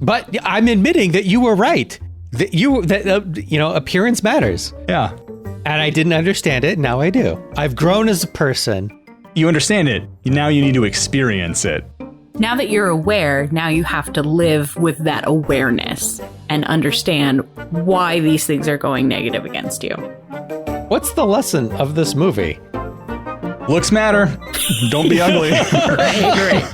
But I'm admitting that you were right. That appearance matters. Yeah. And I didn't understand it. Now I do. I've grown as a person. You understand it. Now you need to experience it. Now that you're aware, now you have to live with that awareness and understand why these things are going negative against you. What's the lesson of this movie? Looks matter. Don't be ugly. Great.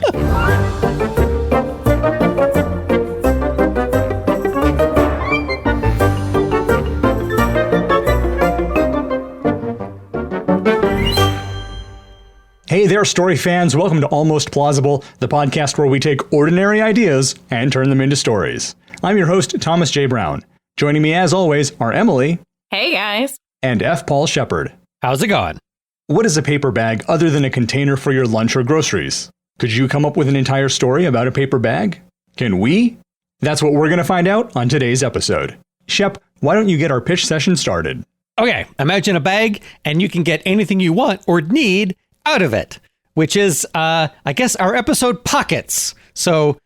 Hey there, story fans. Welcome to Almost Plausible, the podcast where we take ordinary ideas and turn them into stories. I'm your host, Thomas J. Brown. Joining me, as always, are Emily. Hey, guys. And F. Paul Shepard. How's it going? What is a paper bag other than a container for your lunch or groceries? Could you come up with an entire story about a paper bag? Can we? That's what we're going to find out on today's episode. Shep, why don't you get our pitch session started? Okay, imagine a bag, and you can get anything you want or need out of it, which is, I guess, our episode Pockets. So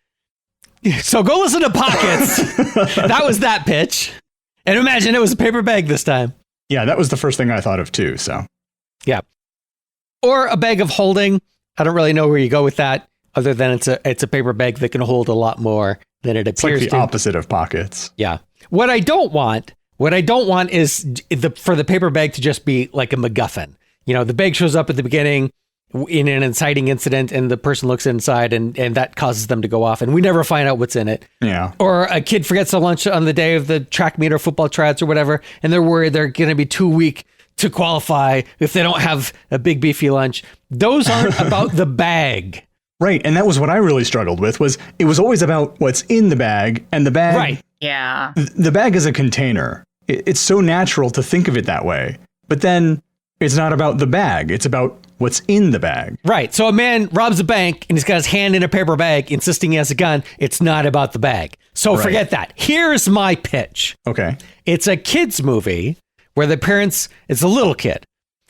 go listen to Pockets. That was that pitch. And imagine it was a paper bag this time. Yeah, that was the first thing I thought of too, so. Yeah. Or a bag of holding. I don't really know where you go with that, other than it's a paper bag that can hold a lot more than it appears to. It's like the opposite of pockets. Yeah. What I don't want is for the paper bag to just be like a MacGuffin. You know, the bag shows up at the beginning in an inciting incident and the person looks inside and that causes them to go off and we never find out what's in it. Yeah. Or a kid forgets their lunch on the day of the track meet or football tryouts or whatever, and they're worried they're going to be too weak to qualify if they don't have a big beefy lunch. Those aren't about the bag. Right. And that was what I really struggled with, was it was always about what's in the bag, and the bag. Right. Yeah. The bag is a container. It's so natural to think of it that way. But then it's not about the bag. It's about what's in the bag. Right. So a man robs a bank and he's got his hand in a paper bag, insisting he has a gun. It's not about the bag. So Forget that. Here's my pitch. Okay. It's a kid's movie where it's a little kid.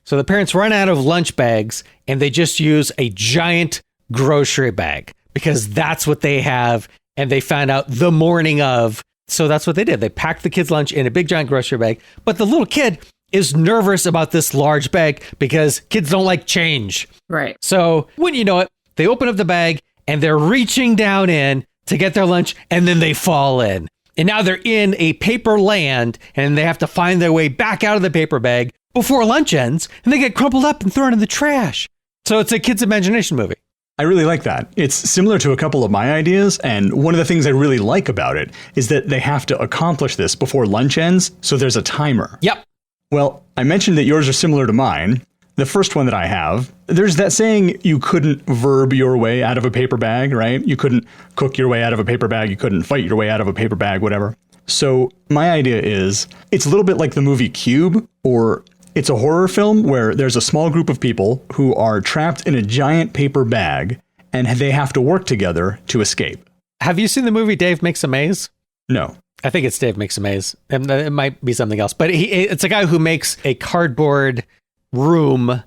So the parents run out of lunch bags and they just use a giant grocery bag because that's what they have. And they found out the morning of. So that's what they did. They packed the kid's lunch in a big giant grocery bag. But the little kid is nervous about this large bag because kids don't like change. Right. So when you know it, they open up the bag and they're reaching down in to get their lunch and then they fall in. And now they're in a paper land and they have to find their way back out of the paper bag before lunch ends and they get crumpled up and thrown in the trash. So it's a kid's imagination movie. I really like that. It's similar to a couple of my ideas, and one of the things I really like about it is that they have to accomplish this before lunch ends, so there's a timer. Yep. Well, I mentioned that yours are similar to mine. The first one that I have, there's that saying you couldn't verb your way out of a paper bag, right? You couldn't cook your way out of a paper bag. You couldn't fight your way out of a paper bag, whatever. So my idea is it's a little bit like the movie Cube, or it's a horror film where there's a small group of people who are trapped in a giant paper bag and they have to work together to escape. Have you seen the movie Dave Makes a Maze? No. I think it's Dave Makes a Maze. And it might be something else. But it's a guy who makes a cardboard room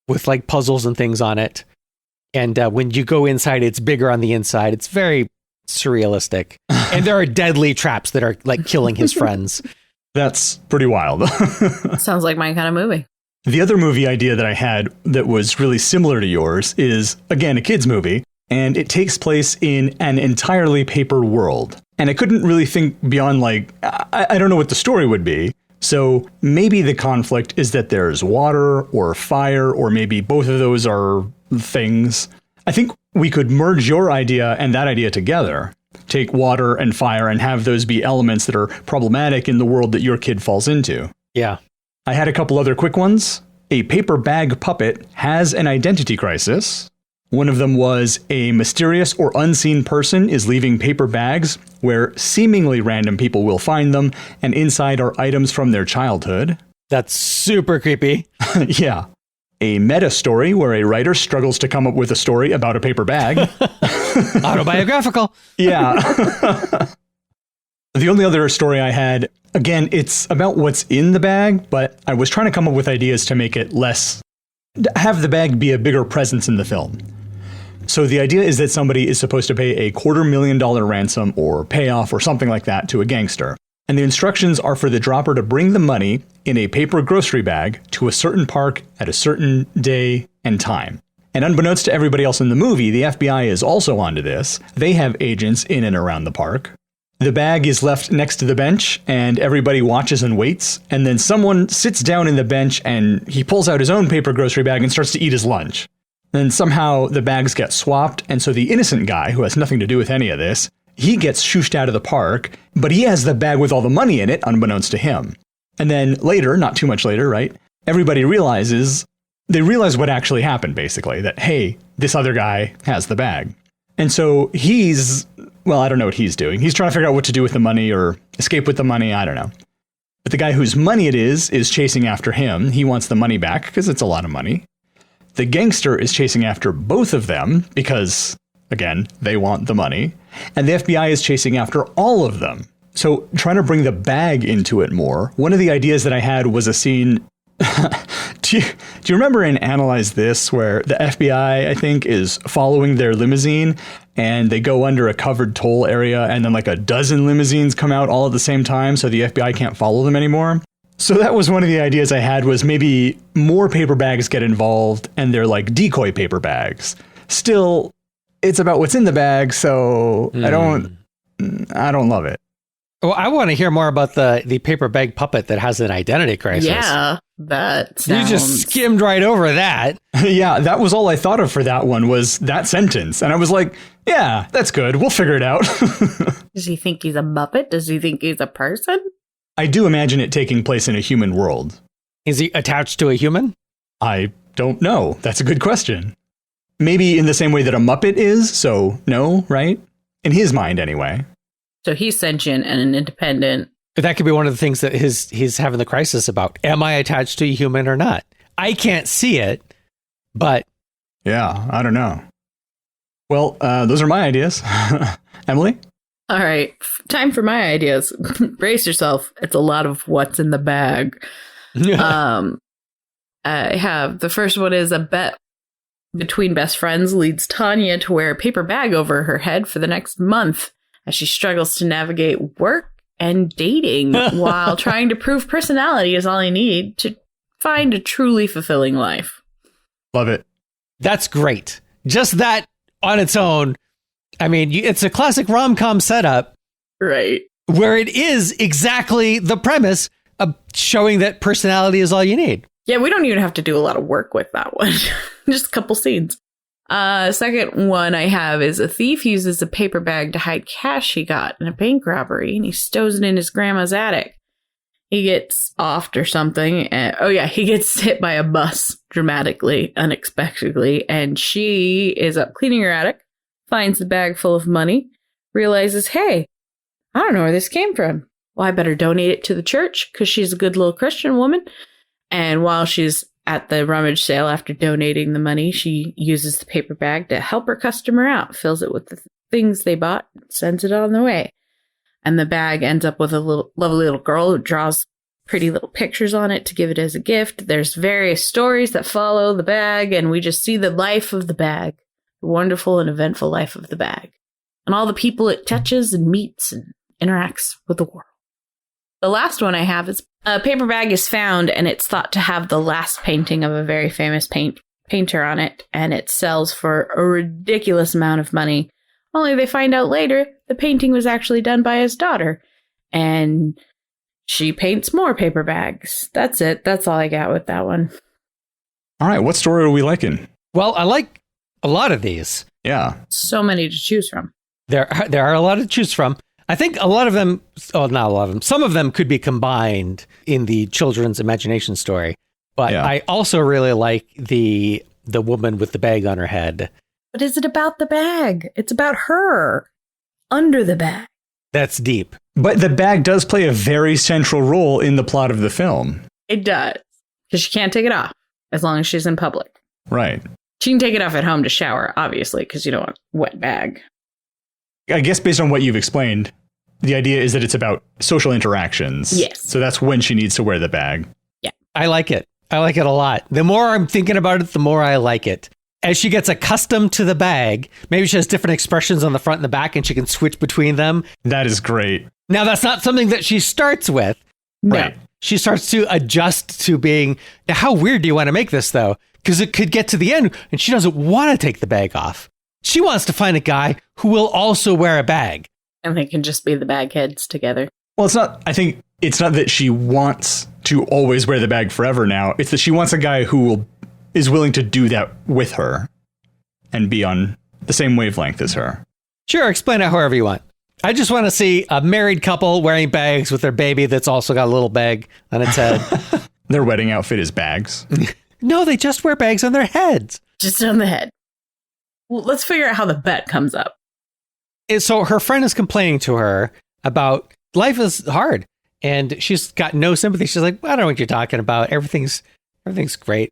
with like puzzles and things on it. And when you go inside, it's bigger on the inside. It's very surrealistic. And there are deadly traps that are like killing his friends. That's pretty wild. Sounds like my kind of movie. The other movie idea that I had that was really similar to yours is, again, a kid's movie, and it takes place in an entirely paper world. And I couldn't really think beyond, like, I don't know what the story would be. So maybe the conflict is that there's water or fire, or maybe both of those are things. I think we could merge your idea and that idea together. Take water and fire and have those be elements that are problematic in the world that your kid falls into. Yeah. I had a couple other quick ones. A paper bag puppet has an identity crisis. One of them was a mysterious or unseen person is leaving paper bags where seemingly random people will find them, and inside are items from their childhood. That's super creepy. Yeah. A meta story where a writer struggles to come up with a story about a paper bag. Autobiographical. Yeah. The only other story I had, again, it's about what's in the bag, but I was trying to come up with ideas to make it have the bag be a bigger presence in the film. So the idea is that somebody is supposed to pay a $250,000 ransom or payoff or something like that to a gangster. And the instructions are for the dropper to bring the money in a paper grocery bag to a certain park at a certain day and time. And unbeknownst to everybody else in the movie, the FBI is also onto this. They have agents in and around the park. The bag is left next to the bench, and everybody watches and waits. And then someone sits down in the bench, and he pulls out his own paper grocery bag and starts to eat his lunch. Then somehow the bags get swapped, and so the innocent guy, who has nothing to do with any of this, he gets shooshed out of the park, but he has the bag with all the money in it, unbeknownst to him. And then later, not too much later, right, everybody realizes what actually happened, basically, that, hey, this other guy has the bag. And so I don't know what he's doing. He's trying to figure out what to do with the money or escape with the money. I don't know. But the guy whose money it is chasing after him. He wants the money back because it's a lot of money. The gangster is chasing after both of them because, again, they want the money. And the FBI is chasing after all of them. So trying to bring the bag into it more, one of the ideas that I had was a scene. Do you remember in Analyze This where the FBI, I think, is following their limousine and they go under a covered toll area and then like a dozen limousines come out all at the same time so the FBI can't follow them anymore? So that was one of the ideas I had, was maybe more paper bags get involved and they're like decoy paper bags. Still, it's about what's in the bag, so I don't love it. Well, I want to hear more about the paper bag puppet that has an identity crisis. Yeah, that sounds... You just skimmed right over that. Yeah, that was all I thought of for that one, was that sentence. And I was like, yeah, that's good. We'll figure it out. Does he think he's a Muppet? Does he think he's a person? I do imagine it taking place in a human world. Is he attached to a human? I don't know. That's a good question. Maybe in the same way that a Muppet is, so no, right? In his mind, anyway. So he's sentient and an independent. That could be one of the things that he's having the crisis about. Am I attached to a human or not? I can't see it, but... Yeah, I don't know. Well, those are my ideas. Emily? All right, time for my ideas. Brace yourself. It's a lot of what's in the bag. I have, the first one is a bet between best friends leads Tanya to wear a paper bag over her head for the next month as she struggles to navigate work and dating while trying to prove personality is all you need to find a truly fulfilling life. Love it. That's great. Just that on its own. I mean, it's a classic rom-com setup. Right. Where it is exactly the premise of showing that personality is all you need. Yeah, we don't even have to do a lot of work with that one. Just a couple scenes. Second one I have is a thief uses a paper bag to hide cash he got in a bank robbery, and he stows it in his grandma's attic. He gets offed or something. He gets hit by a bus dramatically, unexpectedly, and she is up cleaning her attic, finds the bag full of money, realizes, hey, I don't know where this came from. Well, I better donate it to the church because she's a good little Christian woman. And while she's at the rummage sale after donating the money, she uses the paper bag to help her customer out, fills it with the things they bought, sends it on the way. And the bag ends up with a lovely little girl who draws pretty little pictures on it to give it as a gift. There's various stories that follow the bag, and we just see the life of the bag, the wonderful and eventful life of the bag, and all the people it touches and meets and interacts with the world. The last one I have is a paper bag is found, and it's thought to have the last painting of a very famous painter on it, and it sells for a ridiculous amount of money. Only they find out later the painting was actually done by his daughter, and she paints more paper bags. That's it. That's all I got with that one. All right, what story are we liking? Well, I like a lot of these. Yeah. So many to choose from. There are a lot to choose from. I think a lot of them, not a lot of them, some of them could be combined in the children's imagination story. But yeah. I also really like the woman with the bag on her head. But is it about the bag? It's about her under the bag. That's deep. But the bag does play a very central role in the plot of the film. It does. Because she can't take it off as long as she's in public. Right. She can take it off at home to shower, obviously, because you don't want a wet bag. I guess based on what you've explained, the idea is that it's about social interactions. Yes. So that's when she needs to wear the bag. Yeah. I like it. I like it a lot. The more I'm thinking about it, the more I like it. as she gets accustomed to the bag, maybe she has different expressions on the front and the back and she can switch between them. That is great. Now, that's not something that she starts with. No. Right. She starts to adjust to being, now, how weird do you want to make this, though? Because it could get to the end and she doesn't want to take the bag off. She wants to find a guy who will also wear a bag. And they can just be the bagheads together. Well, I think it's not that she wants to always wear the bag forever now. It's that she wants a guy who is willing to do that with her and be on the same wavelength as her. Sure, explain it however you want. I just want to see a married couple wearing bags with their baby that's also got a little bag on its head. Their wedding outfit is bags. No, they just wear bags on their heads. Just on the head. Well, let's figure out how the bet comes up. And so her friend is complaining to her about life is hard and she's got no sympathy. She's like, I don't know what you're talking about. Everything's great.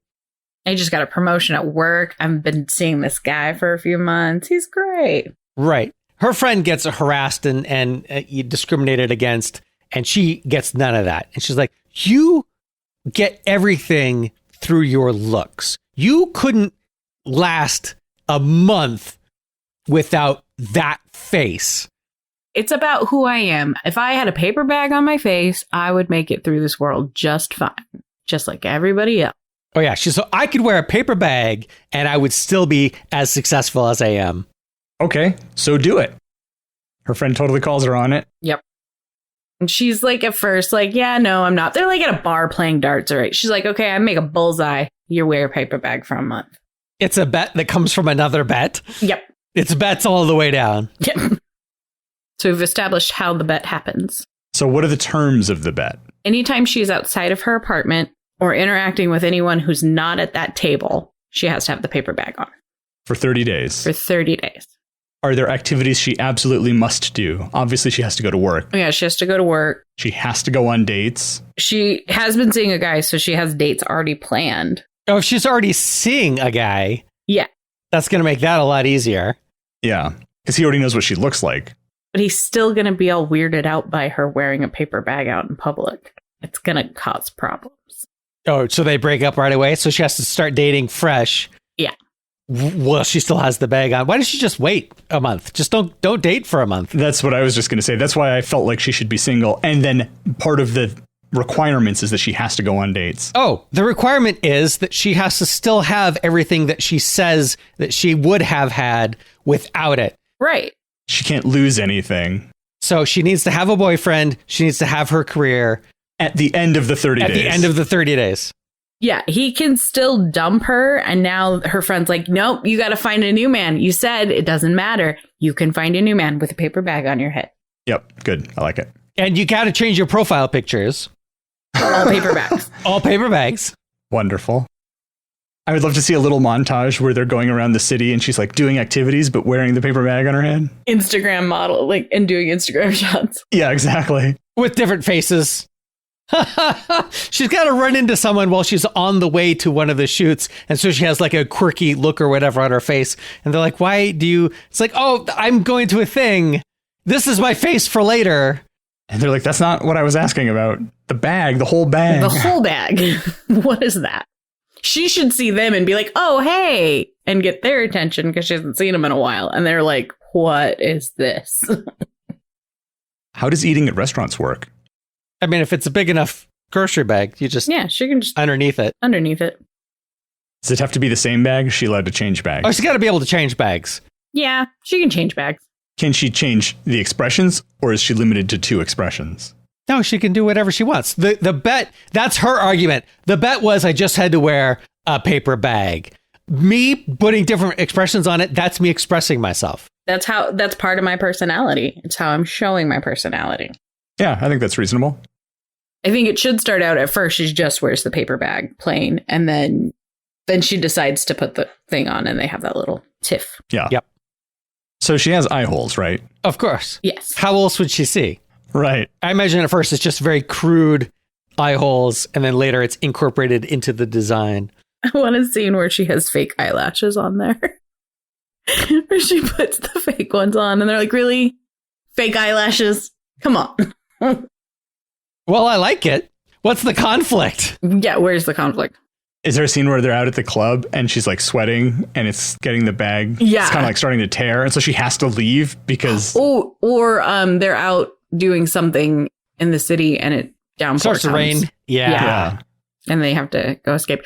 I just got a promotion at work. I've been seeing this guy for a few months. He's great. Right. Her friend gets harassed and discriminated against, and she gets none of that. And she's like, you get everything through your looks. You couldn't last a month without that face. It's about who I am. If I had a paper bag on my face, I would make it through this world just fine. Just like everybody else. Oh, yeah. So I could wear a paper bag and I would still be as successful as I am. Okay, so do it. Her friend totally calls her on it. Yep. And she's like, at first, like, yeah, no, I'm not. They're like at a bar playing darts, all right? She's like, okay, I make a bullseye. You wear a paper bag for a month. It's a bet that comes from another bet. Yep. It's bets all the way down. Yep. So we've established how the bet happens. So what are the terms of the bet? Anytime she's outside of her apartment or interacting with anyone who's not at that table, she has to have the paper bag on. For 30 days. For 30 days. Are there activities she absolutely must do? Obviously, she has to go to work. Yeah, she has to go to work. She has to go on dates. She has been seeing a guy, so she has dates already planned. Oh, if she's already seeing a guy. Yeah. That's going to make that a lot easier. Yeah, because he already knows what she looks like. But he's still going to be all weirded out by her wearing a paper bag out in public. It's going to cause problems. Oh, so they break up right away? So she has to start dating fresh. Yeah. Well, she still has the bag on. Why does she just wait a month? Just don't date for a month. That's what I was just going to say. That's why I felt like she should be single. And then part of the requirements is that she has to go on dates. Oh, the requirement is that she has to still have everything that she says that she would have had without it. Right. She can't lose anything. So she needs to have a boyfriend. She needs to have her career. At the end of the 30 days. At the end of the 30 days. Yeah, he can still dump her. And now her friend's like, nope, you got to find a new man. You said it doesn't matter. You can find a new man with a paper bag on your head. Yep. Good. I like it. And you got to change your profile pictures. All paper bags. All paper bags. Wonderful. I would love to see a little montage where they're going around the city and she's like doing activities, but wearing the paper bag on her head. Instagram model, like, and doing Instagram shots. Yeah, exactly. With different faces. She's got to run into someone while she's on the way to one of the shoots. And so she has like a quirky look or whatever on her face. And they're like, why do you? It's like, oh, I'm going to a thing. This is my face for later. And they're like, that's not what I was asking about. The bag, the whole bag. The whole bag. What is that? She should see them and be like, oh, hey, and get their attention because she hasn't seen them in a while. And they're like, what is this? How does eating at restaurants work? I mean, if it's a big enough grocery bag, you just Yeah, she can just underneath it. underneath it. Does it have to be the same bag? Is she allowed to change bags? Oh, she's got to be able to change bags. Yeah, she can change bags. Can she change the expressions or is she limited to 2 expressions? No, she can do whatever she wants. The bet, that's her argument. The bet was I just had to wear a paper bag. Me putting different expressions on it, that's me expressing myself. That's part of my personality. It's how I'm showing my personality. Yeah, I think that's reasonable. I think it should start out at first. She just wears the paper bag plain. And then she decides to put the thing on and they have that little tiff. Yeah. Yep. So she has eye holes, right? Of course. Yes. How else would she see? Right. I imagine at first it's just very crude eye holes, and then later it's incorporated into the design. I want a scene where she has fake eyelashes on there. Where she puts the fake ones on and they're like, really? Fake eyelashes? Come on. Well, I like it. What's the conflict? Yeah, where's the conflict? Is there a scene where they're out at the club and she's like sweating and it's getting the bag? Yeah. It's kind of like starting to tear. And so she has to leave because. Oh, or they're out doing something in the city and it downpours. Starts to rain. Yeah. And they have to go escape.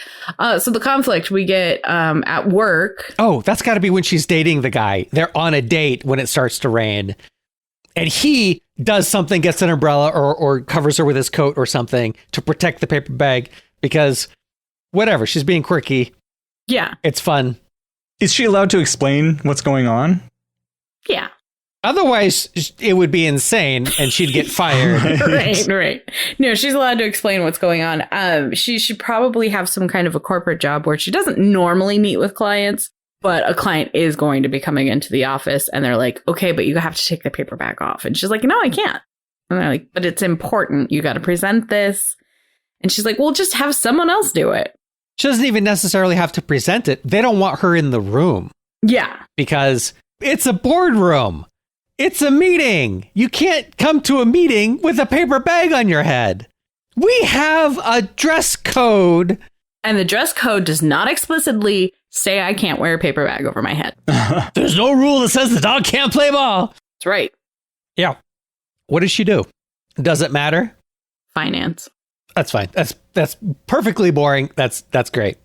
So the conflict we get at work. Oh, that's got to be when she's dating the guy. They're on a date when it starts to rain. And he does something, gets an umbrella or covers her with his coat or something to protect the paper bag because whatever, she's being quirky. Yeah. It's fun. Is she allowed to explain what's going on? Yeah. Otherwise, it would be insane and she'd get fired. Right. No, she's allowed to explain what's going on. She should probably have some kind of a corporate job where she doesn't normally meet with clients, but a client is going to be coming into the office and they're like, okay, but you have to take the paper bag off. And she's like, no, I can't. And they're like, but it's important. You got to present this. And she's like, well, just have someone else do it. She doesn't even necessarily have to present it. They don't want her in the room. Yeah. Because it's a boardroom. It's a meeting. You can't come to a meeting with a paper bag on your head. We have a dress code. And the dress code does not explicitly say I can't wear a paper bag over my head. There's no rule that says the dog can't play ball. That's right. Yeah. What does she do? Does it matter? Finance. That's fine. That's perfectly boring. That's great.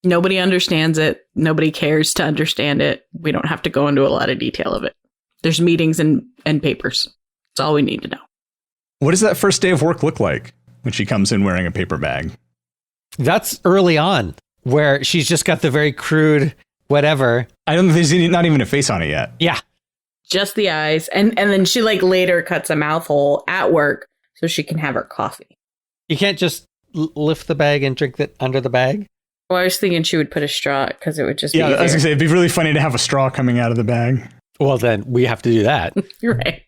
Nobody understands it. Nobody cares to understand it. We don't have to go into a lot of detail of it. There's meetings and papers. That's all we need to know. What does that first day of work look like when she comes in wearing a paper bag? That's early on, where she's just got the very crude whatever. I don't think there's not even a face on it yet. Yeah. Just the eyes. And then she like later cuts a mouth hole at work so she can have her coffee. You can't just lift the bag and drink it under the bag. Well, I was thinking she would put a straw because it would just be Yeah, easier. I was going to say, it'd be really funny to have a straw coming out of the bag. Well, then we have to do that. You're right.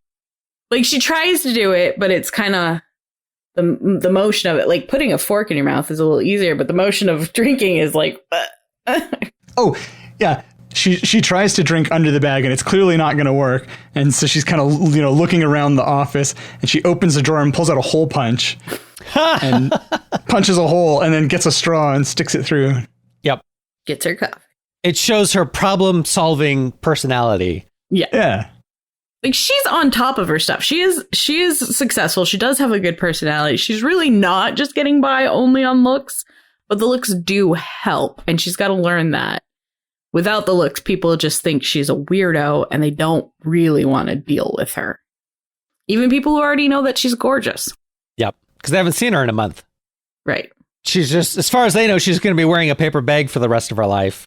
Like she tries to do it, but it's kind of the motion of it. Like putting a fork in your mouth is a little easier, but the motion of drinking is like. Oh, yeah. She tries to drink under the bag and it's clearly not going to work. And so she's kind of, looking around the office and she opens the drawer and pulls out a hole punch and punches a hole and then gets a straw and sticks it through. Yep. Gets her coffee. It shows her problem-solving personality. Yeah. Like she's on top of her stuff. She is successful. She does have a good personality. She's really not just getting by only on looks, but the looks do help. And she's got to learn that. Without the looks, people just think she's a weirdo and they don't really want to deal with her. Even people who already know that she's gorgeous. Yep. Because they haven't seen her in a month. Right. She's just, as far as they know, she's going to be wearing a paper bag for the rest of her life.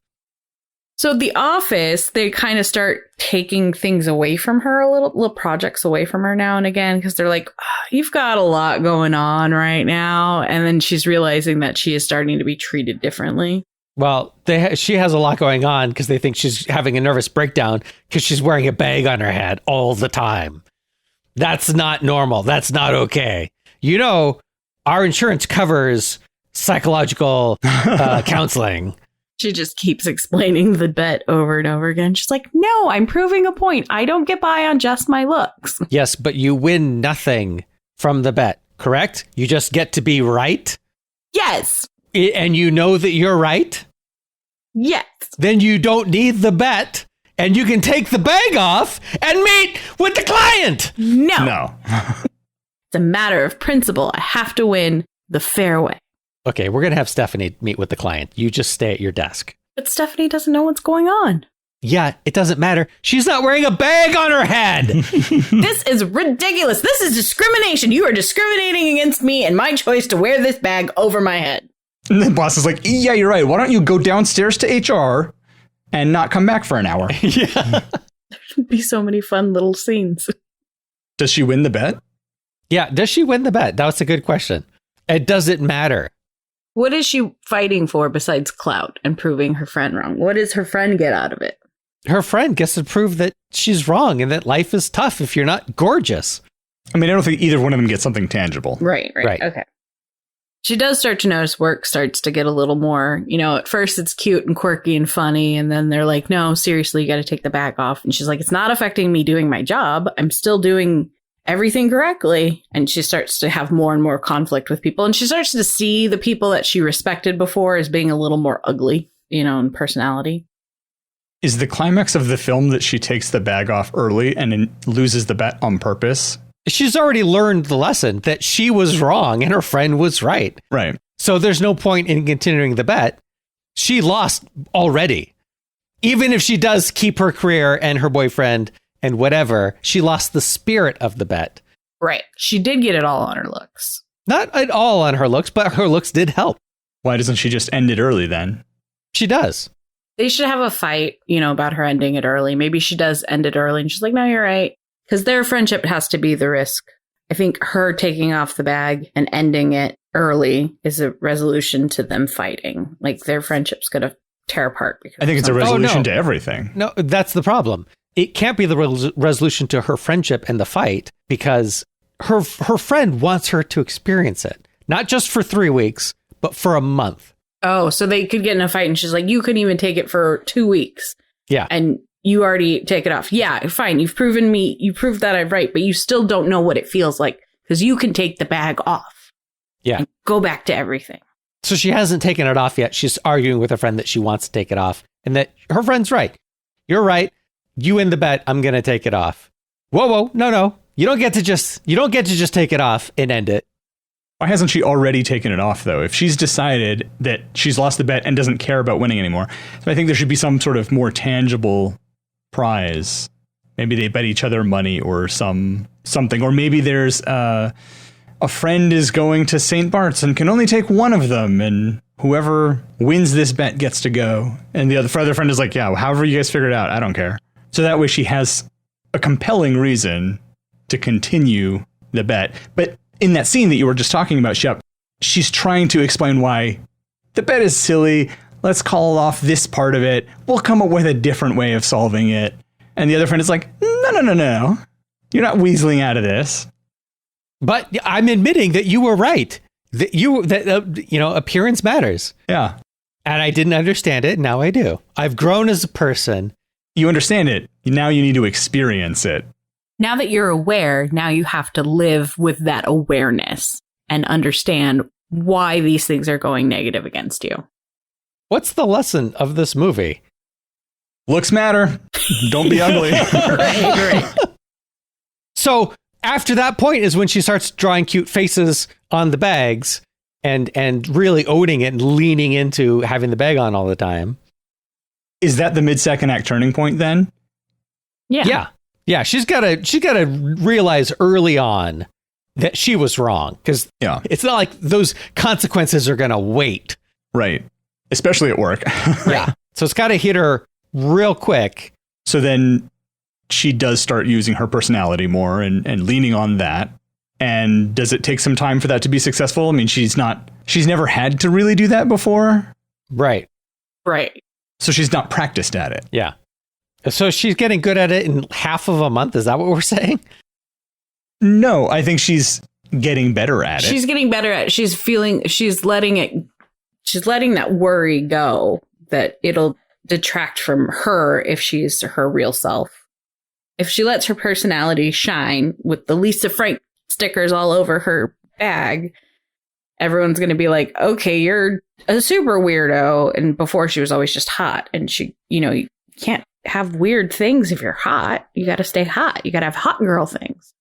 So the office, they kind of start taking things away from her, little projects away from her now and again, because they're like, oh, you've got a lot going on right now. And then she's realizing that she is starting to be treated differently. Well, she has a lot going on because they think she's having a nervous breakdown because she's wearing a bag on her head all the time. That's not normal. That's not okay. Our insurance covers psychological counseling. She just keeps explaining the bet over and over again. She's like, no, I'm proving a point. I don't get by on just my looks. Yes, but you win nothing from the bet, correct? You just get to be right? Yes. And you know that you're right? Yes. Then you don't need the bet and you can take the bag off and meet with the client. No. It's a matter of principle. I have to win the fair way. Okay, we're going to have Stephanie meet with the client. You just stay at your desk. But Stephanie doesn't know what's going on. Yeah, it doesn't matter. She's not wearing a bag on her head. This is ridiculous. This is discrimination. You are discriminating against me and my choice to wear this bag over my head. And the boss is like, yeah, you're right. Why don't you go downstairs to HR and not come back for an hour? Yeah. There'd be so many fun little scenes. Does she win the bet? Yeah, does she win the bet? That's a good question. It doesn't matter. What is she fighting for besides clout and proving her friend wrong? What does her friend get out of it? Her friend gets to prove that she's wrong and that life is tough if you're not gorgeous. I mean, I don't think either one of them gets something tangible. Right. Okay. She does start to notice work starts to get a little more, at first it's cute and quirky and funny. And then they're like, no, seriously, you got to take the bag off. And she's like, it's not affecting me doing my job. I'm still doing everything correctly. And she starts to have more and more conflict with people. And she starts to see the people that she respected before as being a little more ugly, in personality. Is the climax of the film that she takes the bag off early and then loses the bet on purpose? She's already learned the lesson that she was wrong and her friend was right. Right. So there's no point in continuing the bet. She lost already. Even if she does keep her career and her boyfriend and whatever, she lost the spirit of the bet. Right. She did get it all on her looks. Not at all on her looks, but her looks did help. Why doesn't she just end it early then? She does. They should have a fight, about her ending it early. Maybe she does end it early and she's like, no, you're right. Because their friendship has to be the risk. I think her taking off the bag and ending it early is a resolution to them fighting. Like their friendship's going to tear apart. I think it's a resolution to everything. No, that's the problem. It can't be the resolution to her friendship and the fight because her friend wants her to experience it. Not just for 3 weeks, but for a month. Oh, so they could get in a fight and she's like, you couldn't even take it for 2 weeks. Yeah. And you already take it off. Yeah, fine. You proved that I'm right, but you still don't know what it feels like because you can take the bag off. Yeah. And go back to everything. So she hasn't taken it off yet. She's arguing with her friend that she wants to take it off and that her friend's right. You're right. You win the bet. I'm going to take it off. Whoa. No. You don't get to just take it off and end it. Why hasn't she already taken it off, though? If she's decided that she's lost the bet and doesn't care about winning anymore. So I think there should be some sort of more tangible prize. Maybe they bet each other money or something. Or maybe there's a friend is going to St. Bart's and can only take one of them. And whoever wins this bet gets to go. And the other friend is like, yeah, however you guys figure it out, I don't care. So that way she has a compelling reason to continue the bet. But in that scene that you were just talking about, Shep, she's trying to explain why the bet is silly. Let's call off this part of it. We'll come up with a different way of solving it. And the other friend is like, no. You're not weaseling out of this. But I'm admitting that you were right. Appearance matters. Yeah. And I didn't understand it. Now I do. I've grown as a person. You understand it. Now you need to experience it. Now that you're aware, now you have to live with that awareness and understand why these things are going negative against you. What's the lesson of this movie? Looks matter. Don't be ugly. Right. So after that point is when she starts drawing cute faces on the bags and really owning it and leaning into having the bag on all the time. Is that the mid-second act turning point then? Yeah, she's got to realize early on that she was wrong because it's not like those consequences are going to wait. Right. Especially at work. Yeah. So it's got to hit her real quick. So then she does start using her personality more and leaning on that. And does it take some time for that to be successful? I mean, she's never had to really do that before. Right. So she's not practiced at it. Yeah. So she's getting good at it in half of a month. Is that what we're saying? No, I think she's getting better at it. She's getting better at it. She's letting that worry go, that it'll detract from her if she's her real self. If she lets her personality shine with the Lisa Frank stickers all over her bag, everyone's going to be like, okay, you're a super weirdo. And before she was always just hot. And she, you can't have weird things if you're hot. You got to stay hot. You got to have hot girl things.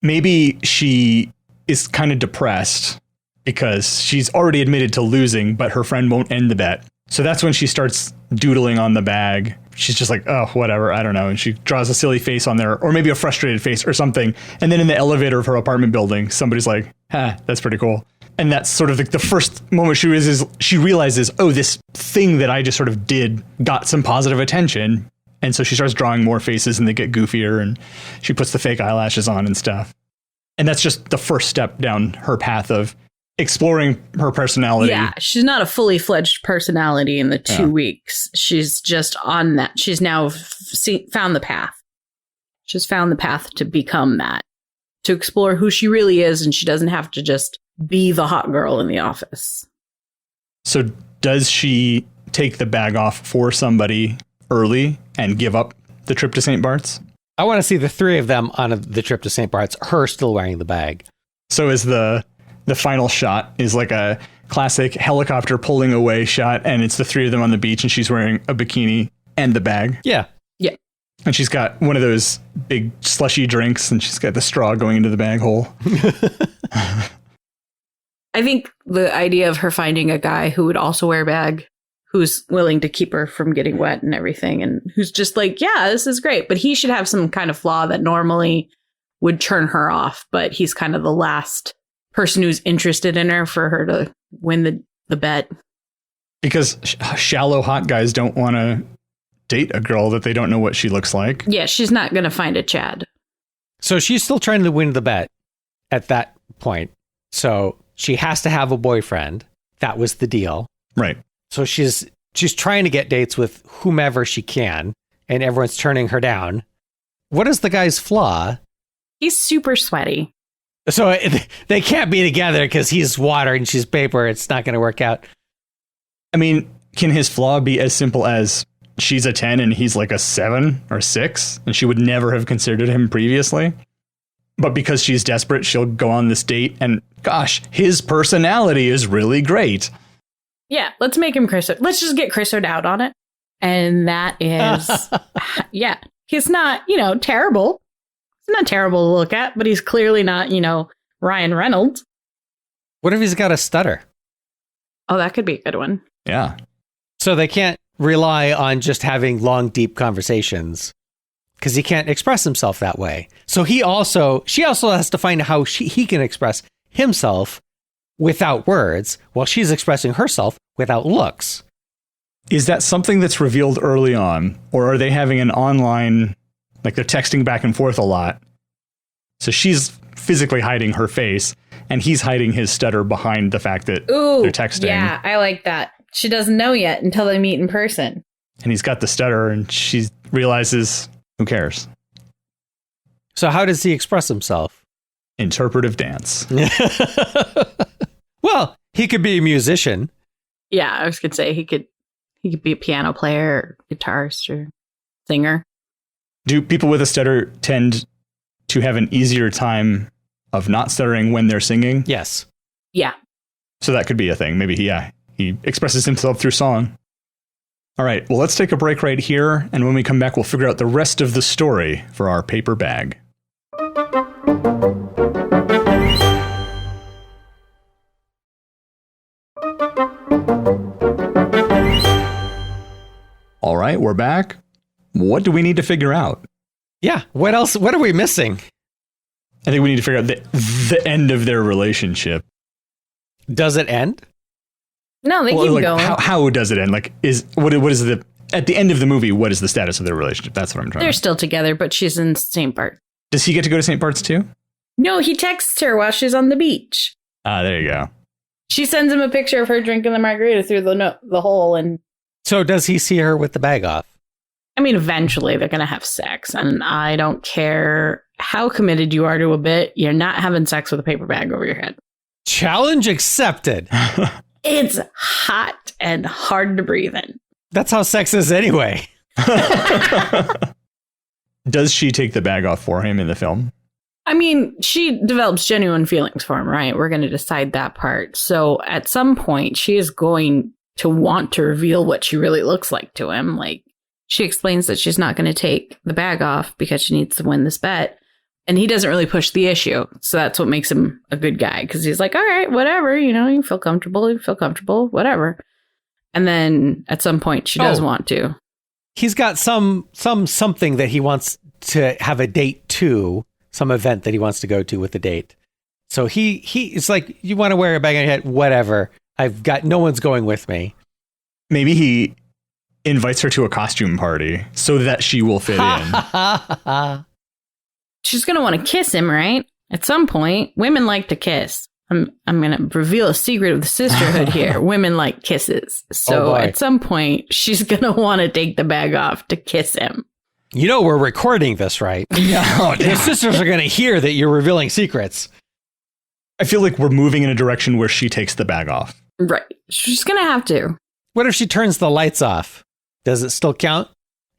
Maybe she is kind of depressed because she's already admitted to losing, but her friend won't end the bet. So that's when she starts doodling on the bag. She's just like, oh, whatever. I don't know. And she draws a silly face on there, or maybe a frustrated face or something. And then in the elevator of her apartment building, somebody's like, that's pretty cool. And that's sort of the first moment she realizes, oh, this thing that I just sort of did got some positive attention. And so she starts drawing more faces and they get goofier and she puts the fake eyelashes on and stuff. And that's just the first step down her path of exploring her personality. Yeah, she's not a fully fledged personality in the 2 weeks. She's just on that. She's now found the path. She's found the path to become that, to explore who she really is. And she doesn't have to just be the hot girl in the office. So does she take the bag off for somebody early and give up the trip to St. Bart's? I want to see the three of them on the trip to St. Bart's, her still wearing the bag. So is the final shot is like a classic helicopter pulling away shot, and it's the three of them on the beach, and she's wearing a bikini and the bag. Yeah. Yeah. And she's got one of those big slushy drinks, and she's got the straw going into the bag hole. I think the idea of her finding a guy who would also wear a bag, who's willing to keep her from getting wet and everything, and who's just like, yeah, this is great. But he should have some kind of flaw that normally would turn her off. But he's kind of the last person who's interested in her for her to win the bet. Because shallow hot guys don't want to date a girl that they don't know what she looks like. Yeah, she's not going to find a Chad. So she's still trying to win the bet at that point. So she has to have a boyfriend. That was the deal. Right. So she's trying to get dates with whomever she can, and everyone's turning her down. What is the guy's flaw? He's super sweaty. So they can't be together because he's water and she's paper. It's not going to work out. I mean, can his flaw be as simple as she's a 10 and he's like a 7 or 6, and she would never have considered him previously? But because she's desperate, she'll go on this date, and gosh, his personality is really great. Yeah, let's make him Chris. Let's just get Chris out on it. And that is, yeah, he's not, terrible. He's not terrible to look at, but he's clearly not, Ryan Reynolds. What if he's got a stutter? Oh, that could be a good one. Yeah. So they can't rely on just having long, deep conversations because he can't express himself that way. So she also has to find how he can express himself without words while she's expressing herself without looks. Is that something that's revealed early on, or are they having an online, like they're texting back and forth a lot? So she's physically hiding her face and he's hiding his stutter behind the fact that they're texting. Yeah, I like that. She doesn't know yet until they meet in person. And he's got the stutter and she realizes, who cares? So how does he express himself? Interpretive dance. Well, he could be a musician. Yeah, I was going to say he could be a piano player, or guitarist, or singer. Do people with a stutter tend to have an easier time of not stuttering when they're singing? Yes. Yeah. So that could be a thing. Maybe he expresses himself through song. All right, well, let's take a break right here. And when we come back, we'll figure out the rest of the story for our paper bag. All right, we're back. What do we need to figure out? Yeah. What else? What are we missing? I think we need to figure out the end of their relationship. Does it end? No, they keep going. How does it end? Like, what is the at the end of the movie? What is the status of their relationship? That's what I'm trying. They're still together, but she's in St. Bart. Does he get to go to St. Bart's too? No, he texts her while she's on the beach. Ah, there you go. She sends him a picture of her drinking the margarita through the hole, and So does he see her with the bag off? I mean, eventually they're gonna have sex, and I don't care how committed you are to a bit. You're not having sex with a paper bag over your head. Challenge accepted. It's hot and hard to breathe in. That's how sex is anyway. Does she take the bag off for him in the film? I mean, she develops genuine feelings for him, right? We're going to decide that part. So at some point, she is going to want to reveal what she really looks like to him. Like, she explains that she's not going to take the bag off because she needs to win this bet. And he doesn't really push the issue. So that's what makes him a good guy. Because he's like, all right, whatever. You feel comfortable, whatever. And then at some point, she does want to. He's got something that he wants to have a date to, some event that he wants to go to with the date. So it's like, you want to wear a bag on your head, whatever. No one's going with me. Maybe he invites her to a costume party so that she will fit in. She's going to want to kiss him, right? At some point, women like to kiss. I'm going to reveal a secret of the sisterhood here. Women like kisses. So at some point, she's going to want to take the bag off to kiss him. We're recording this, right? No, your sisters are going to hear that you're revealing secrets. I feel like we're moving in a direction where she takes the bag off. Right. She's going to have to. What if she turns the lights off? Does it still count?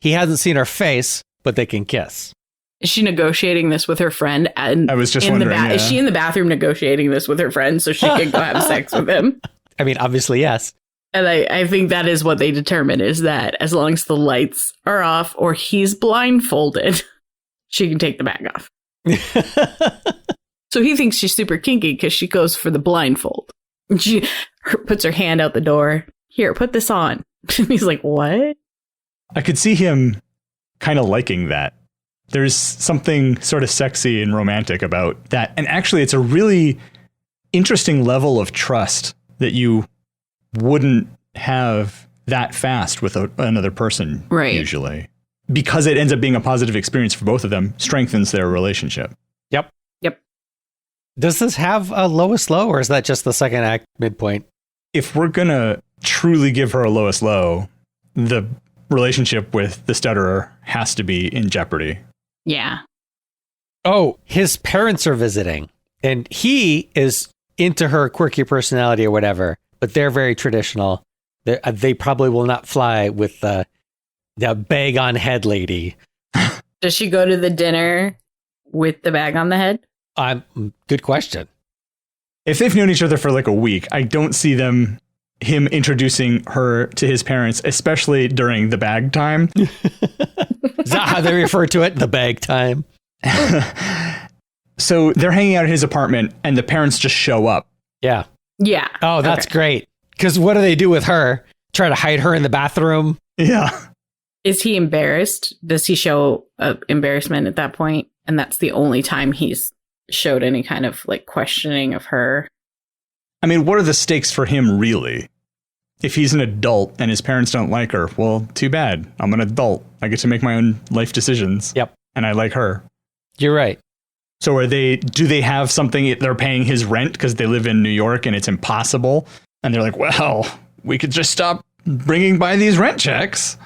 He hasn't seen her face, but they can kiss. Is she negotiating this with her friend? And I was just wondering. Is she in the bathroom negotiating this with her friend so she can go have sex with him? I mean, obviously, yes. And I think that is what they determine, is that as long as the lights are off or he's blindfolded, she can take the bag off. So he thinks she's super kinky because she goes for the blindfold. And she puts her hand out the door. Here, put this on. And he's like, what? I could see him kind of liking that. There's something sort of sexy and romantic about that. And actually, it's a really interesting level of trust that you wouldn't have that fast with another person, right, usually. Because it ends up being a positive experience for both of them, strengthens their relationship. Yep. Yep. Does this have a lowest low, or is that just the second act midpoint? If we're going to truly give her a lowest low, the relationship with the stutterer has to be in jeopardy. Yeah. Oh, his parents are visiting, and he is into her quirky personality or whatever, but they're very traditional. They probably will not fly with the bag on head lady. Does she go to the dinner with the bag on the head? Good question. If they've known each other for like a week, I don't see him introducing her to his parents, especially during the bag time. Is that how they refer to it? The bag time? So they're hanging out at his apartment and the parents just show up. Yeah. Yeah. Oh, that's great. Because what do they do with her? Try to hide her in the bathroom? Yeah. Is he embarrassed? Does he show embarrassment at that point? And that's the only time he's showed any kind of like questioning of her. I mean, what are the stakes for him, really? If he's an adult and his parents don't like her, well, too bad. I'm an adult. I get to make my own life decisions. Yep. And I like her. You're right. So do they have something, they're paying his rent because they live in New York and it's impossible? And they're like, well, we could just stop bringing by these rent checks.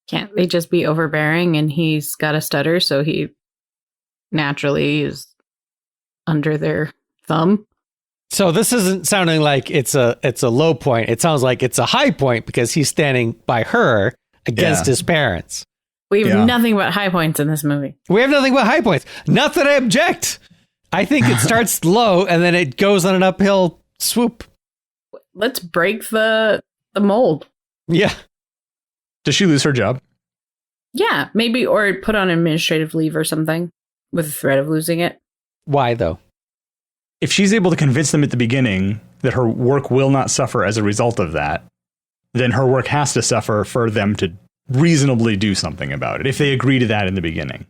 Can't they just be overbearing and he's got a stutter, so he naturally is under their thumb? So this isn't sounding like it's a low point. It sounds like it's a high point because he's standing by her against his parents. We have nothing but high points in this movie. We have nothing but high points. Not that I object. I think it starts low and then it goes on an uphill swoop. Let's break the mold. Yeah. Does she lose her job? Yeah, maybe, or put on administrative leave or something with the threat of losing it. Why, though? If she's able to convince them at the beginning that her work will not suffer as a result of that, then her work has to suffer for them to reasonably do something about it, if they agree to that in the beginning.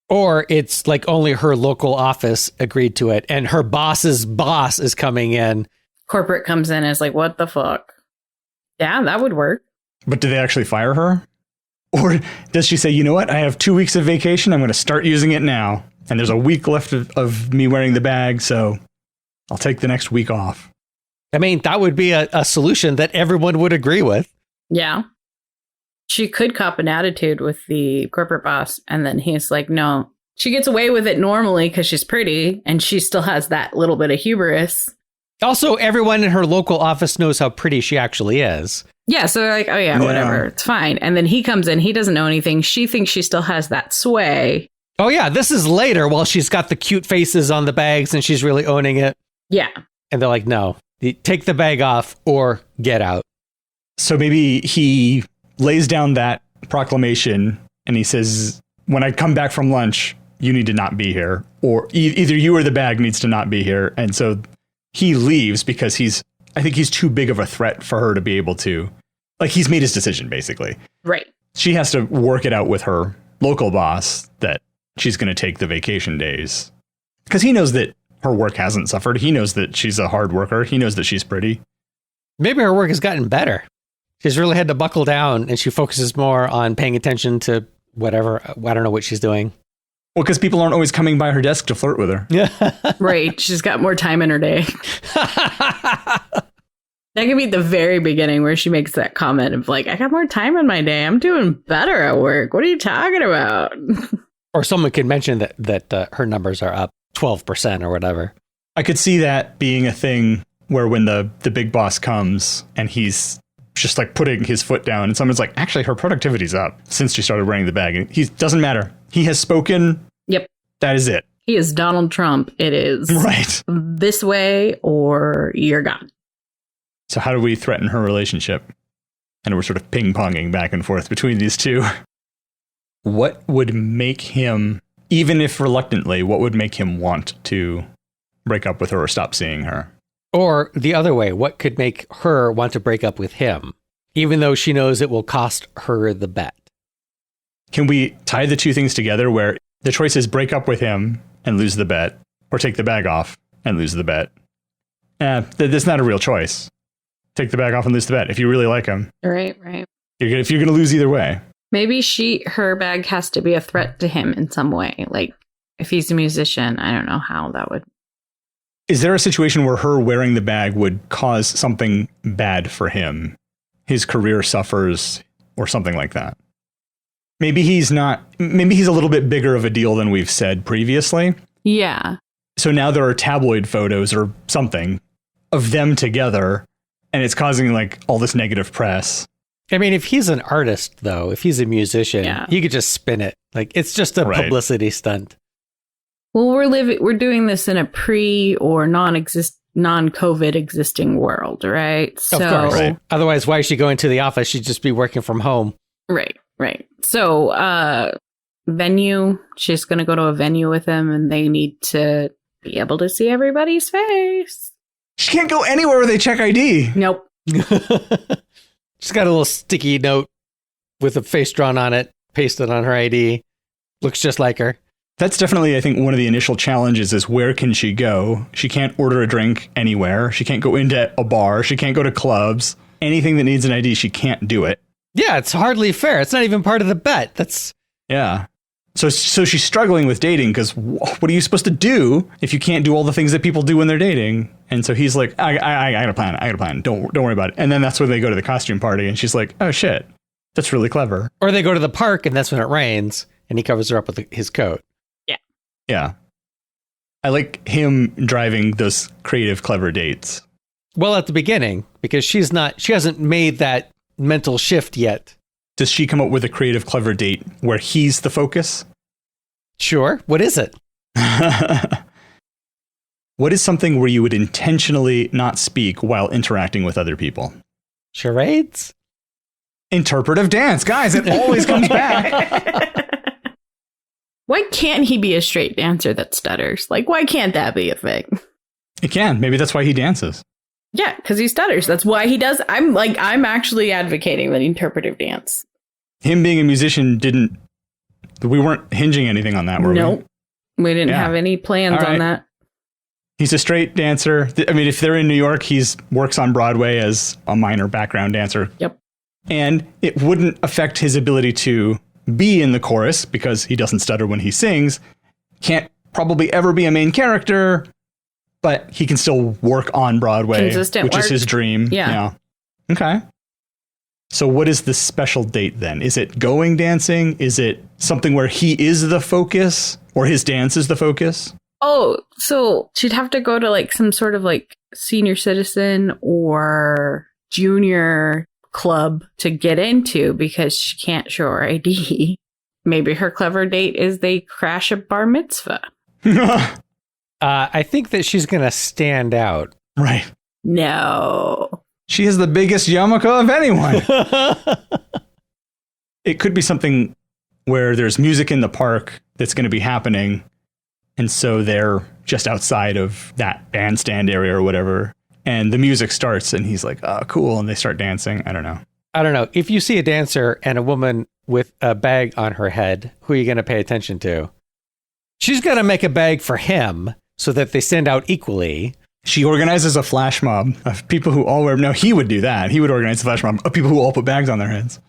Or it's like only her local office agreed to it, and her boss's boss is coming in. Corporate comes in and is like, what the fuck? Yeah, that would work. But do they actually fire her? Or does she say, you know what? I have 2 weeks of vacation. I'm going to start using it now. And there's a week left of me wearing the bag, so I'll take the next week off. I mean, that would be a solution that everyone would agree with. Yeah. She could cop an attitude with the corporate boss, and then he's like, no. She gets away with it normally because she's pretty, and she still has that little bit of hubris. Also, everyone in her local office knows how pretty she actually is. Yeah, so they're like, oh yeah, whatever, it's fine. And then he comes in, he doesn't know anything. She thinks she still has that sway. Oh yeah, this is later while she's got the cute faces on the bags and she's really owning it. Yeah. And they're like, no, take the bag off or get out. So maybe he lays down that proclamation and he says, when I come back from lunch, you need to not be here. Or either you or the bag needs to not be here. And so he leaves because I think he's too big of a threat for her to be able to, like, he's made his decision, basically. Right. She has to work it out with her local boss that she's going to take the vacation days. Because he knows that her work hasn't suffered. He knows that she's a hard worker. He knows that she's pretty. Maybe her work has gotten better. She's really had to buckle down and she focuses more on paying attention to whatever. I don't know what she's doing. Well, because people aren't always coming by her desk to flirt with her. Yeah. Right. She's got more time in her day. That could be the very beginning where she makes that comment of like, I got more time in my day. I'm doing better at work. What are you talking about? Or someone could mention that her numbers are up 12% or whatever. I could see that being a thing where when the big boss comes and he's just like putting his foot down and someone's like, actually, her productivity's up since she started wearing the bag. And he doesn't matter. He has spoken. Yep. That is it. He is Donald Trump. It is Right. this way or you're gone. So how do we threaten her relationship? And we're sort of ping-ponging back and forth between these two. What would make him, even if reluctantly, what would make him want to break up with her or stop seeing her? Or the other way, what could make her want to break up with him, even though she knows it will cost her the bet? Can we tie the two things together where the choice is break up with him and lose the bet, or take the bag off and lose the bet? That's not a real choice. Take the bag off and lose the bet. If you really like him. Right. If you're going to lose either way. Maybe her bag has to be a threat to him in some way. Like, if he's a musician, I don't know how that would. Is there a situation where her wearing the bag would cause something bad for him? His career suffers or something like that? Maybe he's a little bit bigger of a deal than we've said previously. Yeah. So now there are tabloid photos or something of them together, and it's causing like all this negative press. I mean, if he's an artist, though, if he's a musician, he could just spin it. Like, it's just a publicity stunt. Well, we're doing this in a pre or non-COVID existing world, right? So, of course. Right. Otherwise, why is she going to the office? She'd just be working from home. Right. So, venue, she's going to go to a venue with him, and they need to be able to see everybody's face. She can't go anywhere where they check ID. Nope. She's got a little sticky note with a face drawn on it, pasted on her ID. Looks just like her. That's definitely, I think, one of the initial challenges is where can she go? She can't order a drink anywhere. She can't go into a bar. She can't go to clubs. Anything that needs an ID, she can't do it. Yeah, it's hardly fair. It's not even part of the bet. Yeah. So she's struggling with dating because what are you supposed to do if you can't do all the things that people do when they're dating? And so he's like, I got a plan. Don't worry about it. And then that's when they go to the costume party and she's like, oh shit, that's really clever. Or they go to the park and that's when it rains and he covers her up with his coat. Yeah. Yeah. I like him driving those creative, clever dates. Well, at the beginning, because she hasn't made that mental shift yet. Does she come up with a creative, clever date where he's the focus? Sure. What is it? What is something where you would intentionally not speak while interacting with other people? Charades? Interpretive dance. Guys, it always comes back. Why can't he be a straight dancer that stutters? Like, why can't that be a thing? It can. Maybe that's why he dances. Yeah, because he stutters. That's why he does. I'm actually advocating that interpretive dance. Him being a musician we weren't hinging anything on that, were we? Nope. We didn't have any plans on that. He's a straight dancer. I mean, if they're in New York, works on Broadway as a minor background dancer. Yep. And it wouldn't affect his ability to be in the chorus because he doesn't stutter when he sings. Can't probably ever be a main character, but he can still work on Broadway, which is his dream. Yeah. Okay. So what is the special date then? Is it going dancing? Is it something where he is the focus or his dance is the focus? Oh, so she'd have to go to like some sort of like senior citizen or junior club to get into because she can't show her ID. Maybe her clever date is they crash a bar mitzvah. I think that she's going to stand out. Right. No. She is the biggest yarmulke of anyone. It could be something where there's music in the park that's going to be happening. And so they're just outside of that bandstand area or whatever. And the music starts and he's like, oh, cool. And they start dancing. I don't know. If you see a dancer and a woman with a bag on her head, who are you going to pay attention to? She's going to make a bag for him so that they stand out equally. She organizes a flash mob of people who all wear... No, he would do that. He would organize a flash mob of people who all put bags on their heads.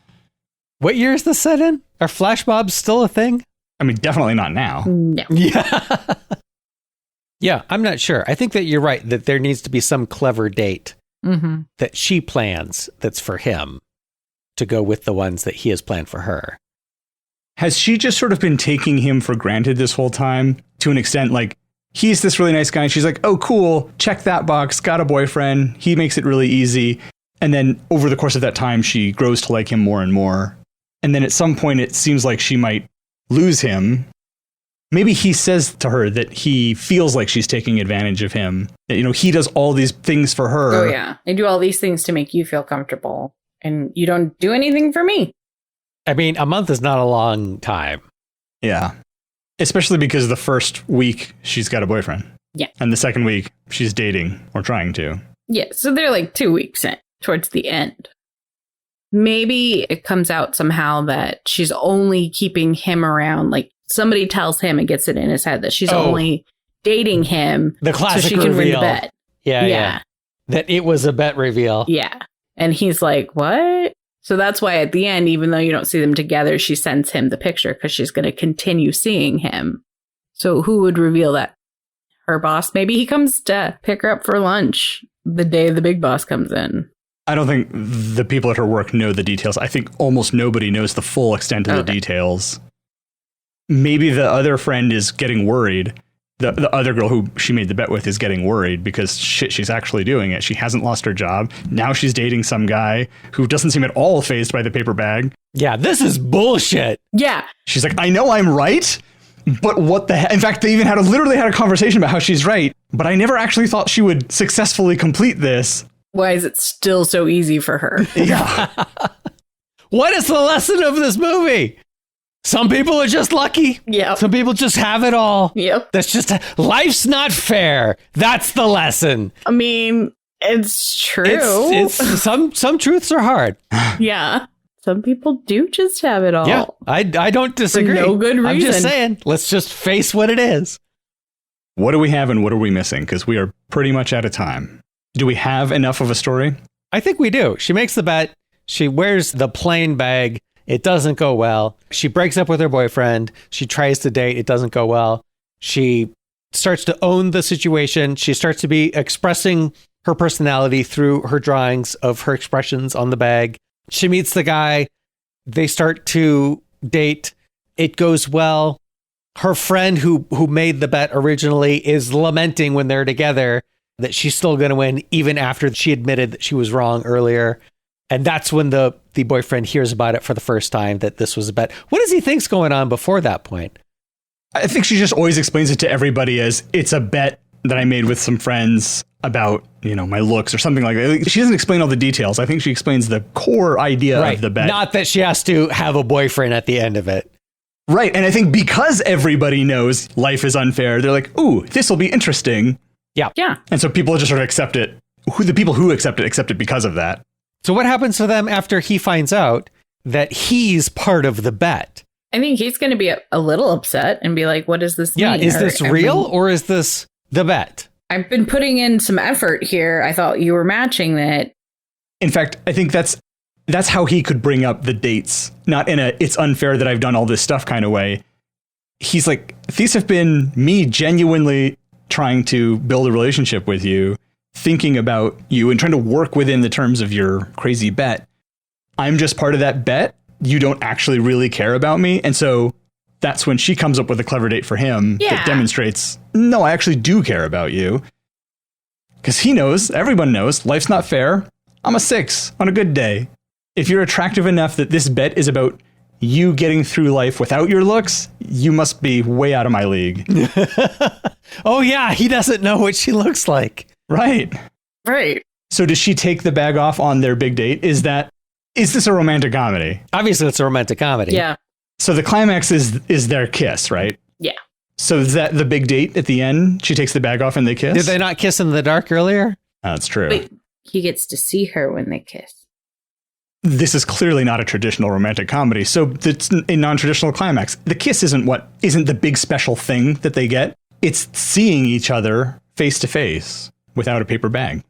What year is this set in? Are flash mobs still a thing? I mean, definitely not now. No. Yeah. Yeah, I'm not sure. I think that you're right, that there needs to be some clever date that she plans that's for him to go with the ones that he has planned for her. Has she just sort of been taking him for granted this whole time to an extent? Like, he's this really nice guy and she's like, oh, cool, check that box, got a boyfriend. He makes it really easy. And then over the course of that time, she grows to like him more and more. And then at some point, it seems like she might lose him, maybe he says to her that he feels like she's taking advantage of him. That, he does all these things for her. Oh, yeah. I do all these things to make you feel comfortable, and you don't do anything for me. I mean, a month is not a long time. Yeah. Especially because the first week she's got a boyfriend. Yeah. And the second week she's dating or trying to. Yeah, so they're like 2 weeks in, towards the end. Maybe it comes out somehow that she's only keeping him around. Like somebody tells him and gets it in his head that she's only dating him. The classic so she can reveal. win the bet. Yeah. That it was a bet reveal. Yeah. And he's like, what? So that's why at the end, even though you don't see them together, she sends him the picture because she's going to continue seeing him. So who would reveal that? Her boss? Maybe he comes to pick her up for lunch the day the big boss comes in. I don't think the people at her work know the details. I think almost nobody knows the full extent of the details. Maybe the other friend is getting worried. The other girl who she made the bet with is getting worried because shit, she's actually doing it. She hasn't lost her job. Now she's dating some guy who doesn't seem at all fazed by the paper bag. Yeah, this is bullshit. Yeah. She's like, I know I'm right, but what the heck? In fact, they even literally had a conversation about how she's right, but I never actually thought she would successfully complete this. Why is it still so easy for her? Yeah. What is the lesson of this movie? Some people are just lucky. Yep. Some people just have it all. Yep. That's just, life's not fair. That's the lesson. I mean, it's true. It's some truths are hard. Yeah. Some people do just have it all. Yeah, I don't disagree. For no good reason. I'm just saying, let's just face what it is. What do we have and what are we missing? Because we are pretty much out of time. Do we have enough of a story? I think we do. She makes the bet. She wears the plain bag. It doesn't go well. She breaks up with her boyfriend. She tries to date. It doesn't go well. She starts to own the situation. She starts to be expressing her personality through her drawings of her expressions on the bag. She meets the guy. They start to date. It goes well. Her friend who made the bet originally is lamenting when they're together that she's still going to win even after she admitted that she was wrong earlier. And that's when the boyfriend hears about it for the first time, that this was a bet. What does he think's going on before that point? I think she just always explains it to everybody as it's a bet that I made with some friends about, my looks or something like that. She doesn't explain all the details. I think she explains the core idea of the bet. Not that she has to have a boyfriend at the end of it. Right. And I think because everybody knows life is unfair, they're like, ooh, this will be interesting. Yeah. Yeah. And so people just sort of accept it. The people who accept it because of that. So what happens to them after he finds out that he's part of the bet? I think he's going to be a little upset and be like, what does this mean? Yeah, is this real or is this the bet? I've been putting in some effort here. I thought you were matching that. In fact, I think that's how he could bring up the dates, not in a it's unfair that I've done all this stuff kind of way. He's like, these have been me genuinely trying to build a relationship with you, thinking about you and trying to work within the terms of your crazy bet. I'm just part of that bet. You don't actually really care about me. And so that's when she comes up with a clever date for him that demonstrates, no, I actually do care about you. Because he knows, everyone knows, life's not fair. I'm a 6 on a good day. If you're attractive enough that this bet is about you getting through life without your looks, you must be way out of my league. Oh, yeah, he doesn't know what she looks like. Right. Right. So does she take the bag off on their big date? Is this a romantic comedy? Obviously, it's a romantic comedy. Yeah. So the climax is their kiss, right? Yeah. So is that the big date at the end? She takes the bag off and they kiss? Did they not kiss in the dark earlier? That's true. Wait, he gets to see her when they kiss. This is clearly not a traditional romantic comedy. So it's a non-traditional climax. The kiss isn't the big special thing that they get. It's seeing each other face to face without a paper bag.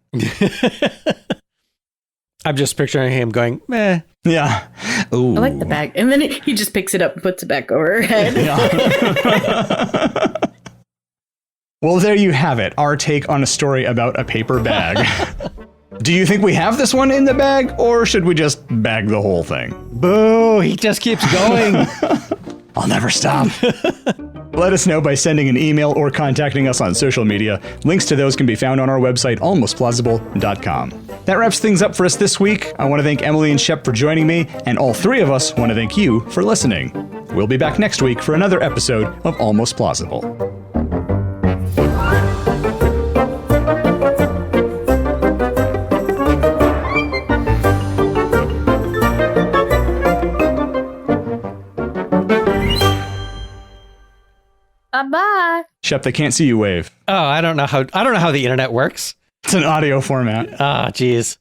I'm just picturing him going, meh. Yeah. Ooh. I like the bag. And then he just picks it up and puts it back over her head. Yeah. Well, there you have it. Our take on a story about a paper bag. Do you think we have this one in the bag, or should we just bag the whole thing? Boo, he just keeps going. I'll never stop. Let us know by sending an email or contacting us on social media. Links to those can be found on our website, almostplausible.com. That wraps things up for us this week. I want to thank Emily and Shep for joining me, and all three of us want to thank you for listening. We'll be back next week for another episode of Almost Plausible. Bye-bye. Shep, they can't see you wave. Oh, I don't know how the internet works. It's an audio format. Ah, geez.